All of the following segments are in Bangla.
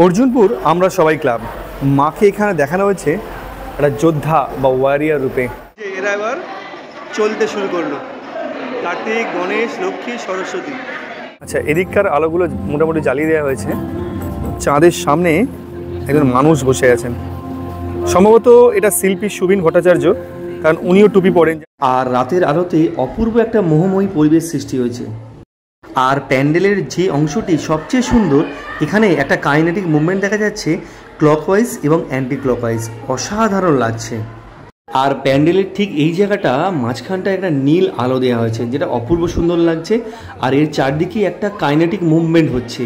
অর্জুনপুর আমরা সবাই ক্লাব মাকে এখানে দেখানো হয়েছে একটা যোদ্ধা বা ওয়ারিয়ার রূপে। এরা এবার চলতে শুরু করলো, কার্তিক, গণেশ, লক্ষ্মী, সরস্বতী। আচ্ছা, এদিককার আলোগুলো মোটামুটি জ্বালিয়ে দেওয়া হয়েছে। চাঁদের সামনে একজন মানুষ বসে আছেন, সম্ভবত এটা শিল্পী সুবিন ভট্টাচার্য, কারণ উনিও টুপি পরেন। আর রাতের আলোতে অপূর্ব একটা মোহময়ী পরিবেশ সৃষ্টি হয়েছে। আর প্যান্ডেলের যে অংশটি সবচেয়ে সুন্দর, এখানে একটা কাইনেটিক মুভমেন্ট দেখা যাচ্ছে ক্লকওয়াইজ এবং অ্যান্টি ক্লকওয়াইজ, অসাধারণ লাগছে। আর প্যান্ডেলের ঠিক এই জায়গাটা মাঝখানটা একটা নীল আলো দেওয়া হয়েছে, যেটা অপূর্ব সুন্দর লাগছে। আর এর চারদিকে একটা কাইনেটিক মুভমেন্ট হচ্ছে।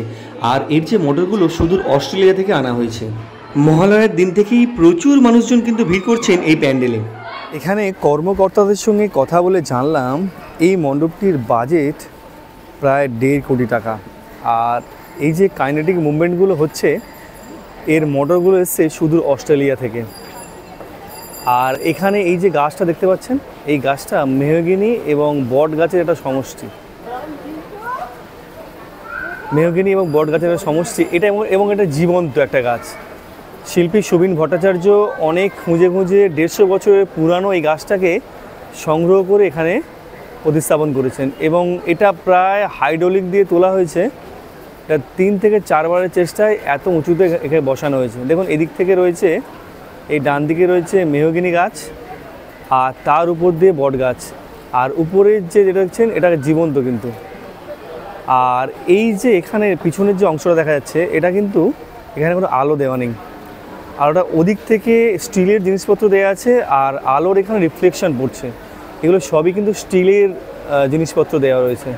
আর এর যে মডেলগুলো সুদূর অস্ট্রেলিয়া থেকে আনা হয়েছে। মহালয়ার দিন থেকেই প্রচুর মানুষজন কিন্তু ভিড় করছেন এই প্যান্ডেলে। এখানে কর্মকর্তাদের সঙ্গে কথা বলে জানলাম এই মণ্ডপটির বাজেট প্রায় 1.5 কোটি টাকা। আর এই যে কাইনেটিক মুভমেন্টগুলো হচ্ছে, এর মোটরগুলো এসছে সুদূর অস্ট্রেলিয়া থেকে। আর এখানে এই যে গাছটা দেখতে পাচ্ছেন, এই গাছটা মেহগিনি এবং বট গাছের একটা সমষ্টি। মেহগিনি এবং বট গাছের একটা সমষ্টি এটা, এবং এটা জীবন্ত একটা গাছ। শিল্পী সুবিন ভট্টাচার্য অনেক খুঁজে 150 বছরের পুরানো এই গাছটাকে সংগ্রহ করে এখানে প্রতিস্থাপন করেছেন। এবং এটা প্রায় হাইড্রোলিক দিয়ে তোলা হয়েছে। এটা 3 থেকে 4 বারের চেষ্টায় এত উঁচুতে এখানে বসানো হয়েছে। দেখুন, এদিক থেকে রয়েছে, এই ডান দিকে রয়েছে মেহগিনি গাছ, আর তার উপর দিয়ে বট গাছ, আর উপরের যেটা দেখছেন এটা জীবন্ত কিন্তু। আর এই যে এখানে পিছনের যে অংশটা দেখা যাচ্ছে, এটা কিন্তু এখানে কোনো আলো দেওয়া নেই। আলোটা ওদিক থেকে স্টিলের জিনিসপত্র দেওয়া আছে, আর আলোর এখানে রিফ্লেকশন পড়ছে। এগুলো সবই কিন্তু স্টিলের জিনিসপত্র দেওয়া রয়েছে,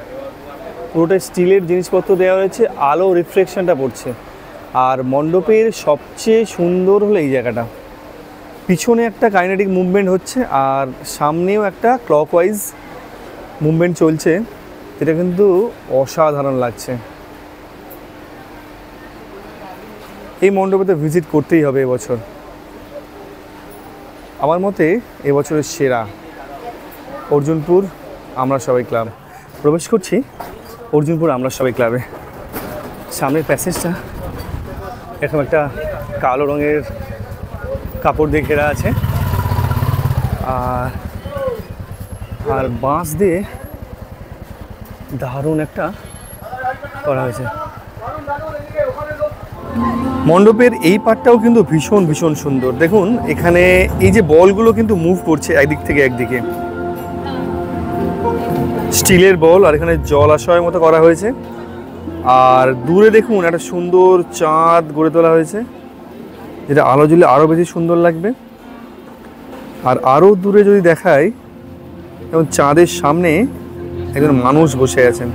পুরোটাই স্টিলের জিনিসপত্র দেওয়া রয়েছে, আলো রিফ্লেকশনটা পড়ছে। আর মণ্ডপের সবচেয়ে সুন্দর হলো এই জায়গাটা, পিছনে একটা কাইনেটিক মুভমেন্ট হচ্ছে, আর সামনেও একটা ক্লকওয়াইজ মুভমেন্ট চলছে, যেটা কিন্তু অসাধারণ লাগছে। এই মণ্ডপে তো ভিজিট করতেই হবে এবছর। আমার মতে এবছরের সেরা অর্জুনপুর আমরা সবাই ক্লাব। প্রবেশ করছি অর্জুনপুর আমরা সবাই ক্লাবে। সামনের প্যাসেজটা এরকম একটা কালো রঙের কাপড় দিয়ে ঘেরা আছে, আর বাঁশ দিয়ে দারুণ একটা করা হয়েছে। মণ্ডপের এই পার্টটাও কিন্তু ভীষণ ভীষণ সুন্দর। দেখুন, এখানে এই যে বলগুলো কিন্তু মুভ করছে একদিক থেকে একদিকে, স্টিলের বল, আর এখানে জলাশয়ের মতো করা হয়েছে। আর দূরে দেখুন একটা সুন্দর চাঁদ গড়ে তোলা হয়েছে, যেটা আলো জ্বলে আরও বেশি সুন্দর লাগবে। আর আরও দূরে যদি দেখাই, এবং চাঁদের সামনে একজন মানুষ বসে আছেন,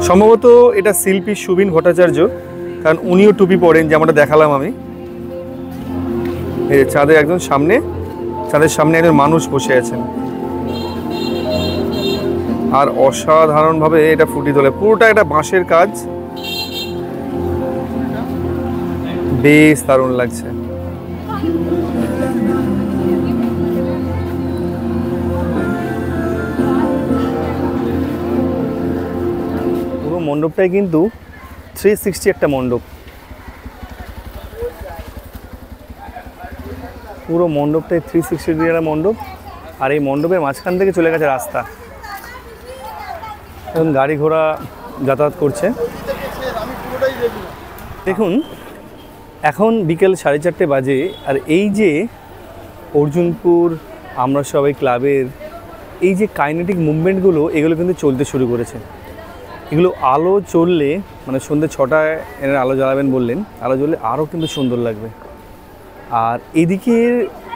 সম্ভবত এটা শিল্পী সুবিন ভট্টাচার্য, কারণ উনিও টুপি পরেন, যেমনটা দেখালাম আমি। এই চাঁদের সামনে একজন মানুষ বসে আছেন, আর অসাধারণভাবে এটা ফুটিয়ে তোলে। পুরোটা একটা বাঁশের কাজ, বেশ দারুণ লাগছে। পুরো মণ্ডপটাই কিন্তু 360 একটা মণ্ডপ, পুরো মণ্ডপটাই 360 ডিগ্রি মণ্ডপ। আর এই মণ্ডপের মাঝখান থেকে চলে গেছে রাস্তা, এখন গাড়ি ঘোড়া যাতায়াত করছে। দেখুন, এখন বিকেল 4:30 বাজে, আর এই যে অর্জুনপুর আমরা সবাই ক্লাবের এই যে কাইনেটিক মুভমেন্টগুলো, এগুলো কিন্তু চলতে শুরু করেছে। এগুলো আলো জ্বললে, মানে সন্ধ্যে 6টায় এনারা আলো জ্বালাবেন বললেন, আলো জ্বললে আরও কিন্তু সুন্দর লাগবে। আর এদিকের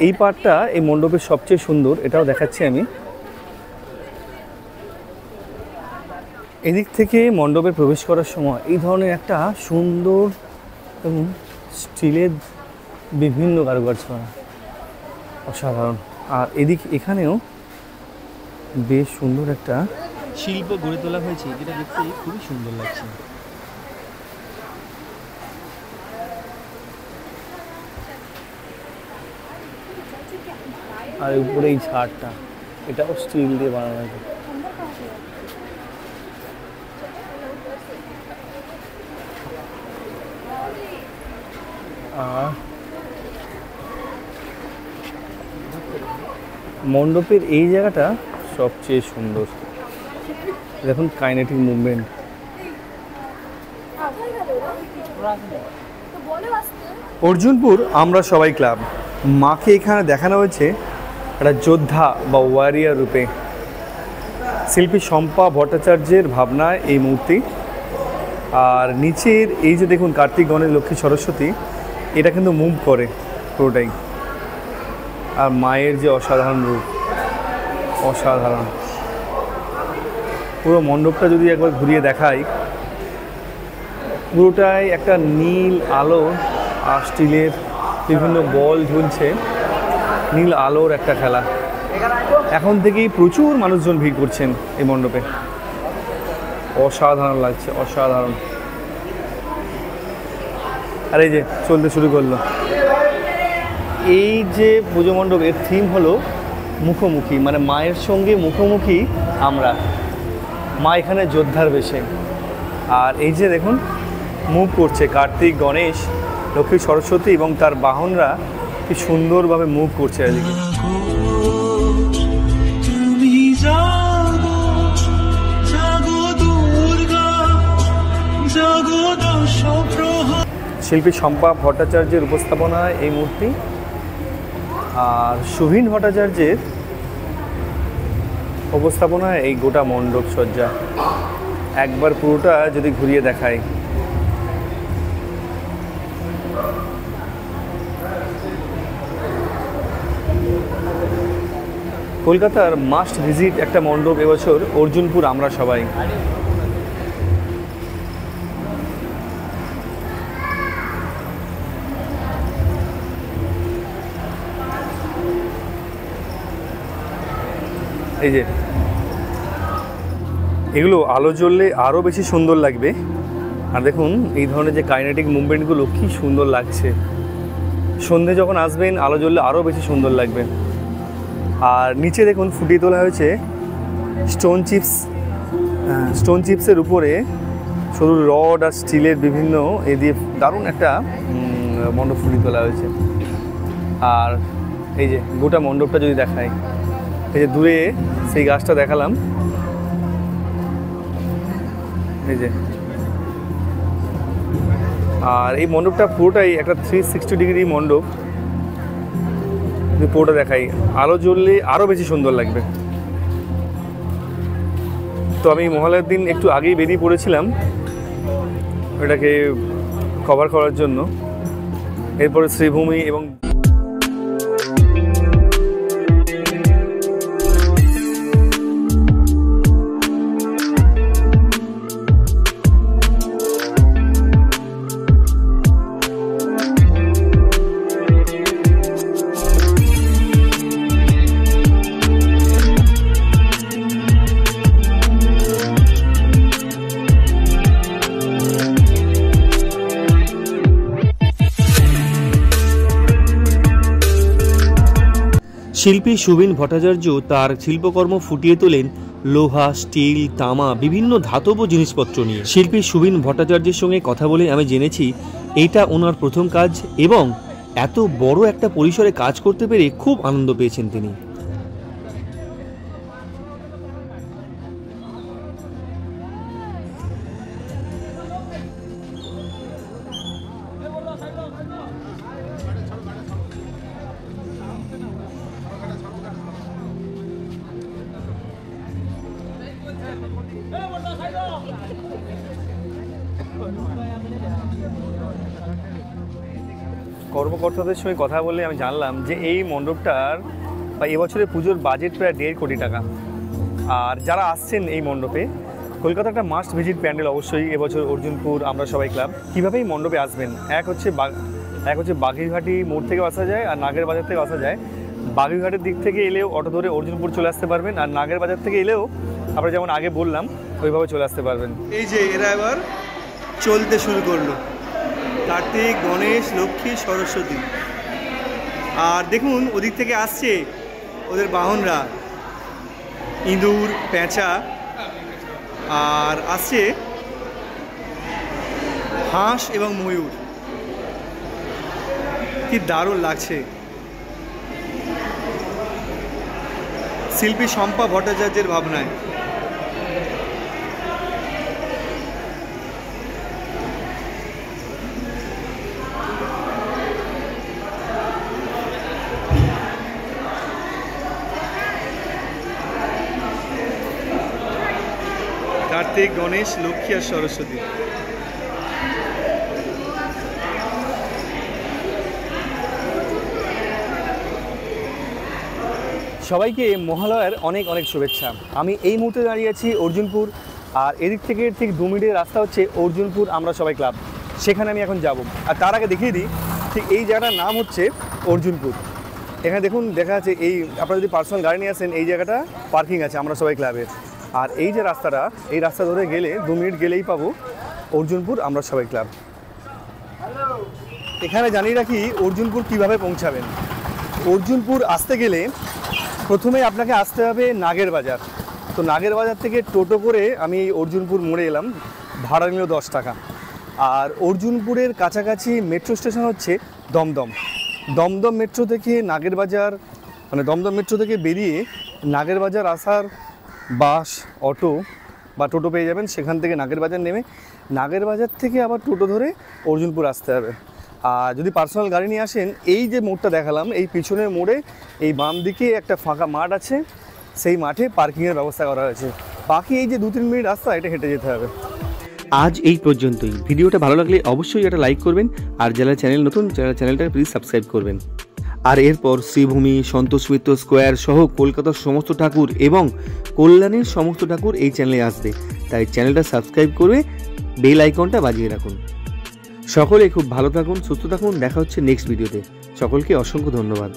এই পার্টটা এই মণ্ডপের সবচেয়ে সুন্দর, এটাও দেখাচ্ছি আমি। এদিক থেকে মণ্ডপে প্রবেশ করার সময় এই ধরনের একটা সুন্দর এবং স্টিলের বিভিন্ন কারুকার্য করা, অসাধারণ। আর এখানেও বেশ সুন্দর একটা শিল্প গড়ে তোলা হয়েছে, যেটা দেখতে খুবই সুন্দর লাগছে। আর উপরে এই ঝাড়টা, এটাও স্টিল দিয়ে বানানো হয়েছে। আর মণ্ডপের এই জায়গাটা সবচেয়ে সুন্দর। দেখুন কাইনেটিক মুভমেন্ট। অর্জুনপুর আমরা সবাই ক্লাব, মাকে এখানে দেখানো হয়েছে একটা যোদ্ধা বা ওয়ারিয়ার রূপে। শিল্পী শম্পা ভট্টাচার্যের ভাবনায় এই মূর্তি। আর নিচের এই যে দেখুন কার্তিক, গণেশ, লক্ষ্মী, সরস্বতী, এটা কিন্তু মুভ করে পুরোটাই। আর মায়ের যে অসাধারণ রূপ, অসাধারণ। পুরো মণ্ডপটা যদি একবার ঘুরিয়ে দেখাই, পুরোটাই একটা নীল আলো আর স্টিলের বিভিন্ন বল ঝুলছে, নীল আলোর একটা খেলা। এখন থেকেই প্রচুর মানুষজন ভিড় করছেন এই মণ্ডপে। অসাধারণ লাগছে, অসাধারণ। আর এই যে চলতে শুরু করলো। এই যে পুজো মণ্ডপ, এর থিম হলো মুখোমুখি, মানে মায়ের সঙ্গে মুখোমুখি আমরা। মা এখানে যোদ্ধার বেশে। আর এই যে দেখুন মুভ করছে কার্তিক, গণেশ, লক্ষ্মী, সরস্বতী এবং তার বাহনরা কি সুন্দরভাবে মুভ করছে এদিকে। শিল্পী শম্পা ভট্টাচার্যের উপস্থাপনায় এই মূর্তি, আর শুভিন ভট্টাচার্যের উপস্থাপনায় এই গোটা মণ্ডপ সজ্জা। একবার পুরোটা যদি ঘুরিয়ে দেখায়, কলকাতার মাস্ট ভিজিট একটা মণ্ডপ এবছর অর্জুনপুর আমরা সবাই। এই যে এগুলো আলো জ্বললে আরও বেশি সুন্দর লাগবে। আর দেখুন এই ধরনের যে কাইনেটিক মুভমেন্টগুলো কী সুন্দর লাগছে। সন্ধে যখন আসবেন আলো জ্বললে আরও বেশি সুন্দর লাগবে। আর নিচে দেখুন ফুটিয়ে তোলা হয়েছে স্টোন চিপসের উপরে শুধু রড আর স্টিলের বিভিন্ন এ দিয়ে দারুণ একটা মণ্ডপ ফুটিয়ে তোলা হয়েছে। আর এই যে গোটা মণ্ডপটা যদি দেখায়, এই যে দূরে সেই গাছটা দেখালাম, এই যে। আর এই মণ্ডপটা পুরোটাই একটা 360 ডিগ্রি মণ্ডপ। পুরোটা দেখাই, আলো জ্বললে আরও বেশি সুন্দর লাগবে। তো আমি মহালয়ার দিন একটু আগেই বেরিয়ে পড়েছিলাম এটাকে কভার করার জন্য। এরপরে শ্রীভূমি এবং শিল্পী শুভিন ভট্টাচার্য তার শিল্পকর্ম ফুটিয়ে তোলেন লোহা, স্টিল, তামা, বিভিন্ন ধাতব জিনিসপত্র নিয়ে। শিল্পী শুভিন ভট্টাচার্যের সঙ্গে কথা বলে আমি জেনেছি এইটা ওনার প্রথম কাজ এবং এত বড় একটা পরিসরে কাজ করতে পেরে খুব আনন্দ পেয়েছেন তিনি। কর্মকর্তাদের সঙ্গে কথা বলে আমি জানলাম যে এই মণ্ডপটার বা এবছরের পুজোর বাজেট প্রায় 1.5 কোটি টাকা। আর যারা আসছেন এই মণ্ডপে, কলকাতা একটা মাস্ট ভিজিট প্যান্ডেল অবশ্যই এবছর অর্জুনপুর আমরা সবাই ক্লাব। কীভাবে এই মণ্ডপে আসবেন, এক হচ্ছে বাগিরঘাটি মোড় থেকে আসা যায় আর নাগের বাজার থেকে আসা যায়। বাগিরঘাটের দিক থেকে এলেও অটো ধরে অর্জুনপুর চলে আসতে পারবেন, আর নাগের বাজার থেকে এলেও আমরা যেমন আগে বললাম ওইভাবে চলে আসতে পারবেন। এই যে এরা এবার চলতে শুরু করলো, কার্তিক, গণেশ, লক্ষ্মী, সরস্বতী। আর দেখুন ওদিক থেকে আসছে ওদের বাহনরা, ইঁদুর, পেঁচা, আর আসছে হাঁস এবং ময়ূর। কি দারুণ লাগছে। শিল্পী শম্পা ভট্টাচার্যের ভাবনায়। কার্তিক, গণেশ, লক্ষ্মী আর সরস্বতী। সবাইকে মহালয়ার অনেক অনেক শুভেচ্ছা। আমি এই মুহূর্তে দাঁড়িয়ে আছি অর্জুনপুর, আর এদিক থেকে ঠিক 2 মিনিটের রাস্তা হচ্ছে অর্জুনপুর আমরা সবাই ক্লাব, সেখানে আমি এখন যাব। আর তার আগে দেখিয়ে দিই, ঠিক এই জায়গাটার নাম হচ্ছে অর্জুনপুর। এখানে দেখুন দেখা আছে, এই আপনারা যদি পার্সোনাল গাড়ি নিয়ে আসেন এই জায়গাটা পার্কিং আছে আমরা সবাই ক্লাবের। আর এই যে রাস্তাটা, এই রাস্তা ধরে গেলে 2 মিনিট গেলেই পাবো অর্জুনপুর আমরা সবাই ক্লাব। এখানে জানিয়ে রাখি অর্জুনপুর কিভাবে পৌঁছাবেন। অর্জুনপুর আসতে গেলে প্রথমে আপনাকে আসতে হবে নাগের বাজার। তো নাগের বাজার থেকে টোটো করে আমি অর্জুনপুর মোড়ে এলাম, ভাড়া নিল 10 টাকা। আর অর্জুনপুরের কাছাকাছি মেট্রো স্টেশন হচ্ছে দমদম। দমদম মেট্রো থেকে নাগের বাজার, মানে দমদম মেট্রো থেকে বেরিয়ে নাগের বাজার আসার বাস, অটো বা টোটো পেয়ে যাবেন। সেখান থেকে নাগের বাজার নেমে নাগের বাজার থেকে আবার টোটো ধরে অর্জুনপুর আসতে হবে। আর যদি পার্সোনাল গাড়ি নিয়ে আসেন, এই যে মোড়টা দেখালাম, এই পিছনের মোড়ে এই বাম দিকে একটা ফাঁকা মাঠ আছে, সেই মাঠে পার্কিংয়ের ব্যবস্থা করা হয়েছে। বাকি এই যে 2-3 মিনিট রাস্তা, এটা হেঁটে যেতে হবে। আজ এই পর্যন্তই। ভিডিওটা ভালো লাগলে অবশ্যই এটা লাইক করবেন, আর যারা চ্যানেল নতুন চ্যানেলটা প্লিজ সাবস্ক্রাইব করবেন। আর এরপর শ্রীভূমি, সন্তোষ মিত্র স্কোয়ার সহ কলকাতার সমস্ত ঠাকুর এবং কল্যাণীর সমস্ত ঠাকুর এই চ্যানেলে আসবে, তাই চ্যানেলটা সাবস্ক্রাইব করে বেল আইকনটা বাজিয়ে রাখুন। সকলে খুব ভালো থাকুন, সুস্থ থাকুন। দেখা হচ্ছে নেক্সট ভিডিওতে। সকলকে অসংখ্য ধন্যবাদ।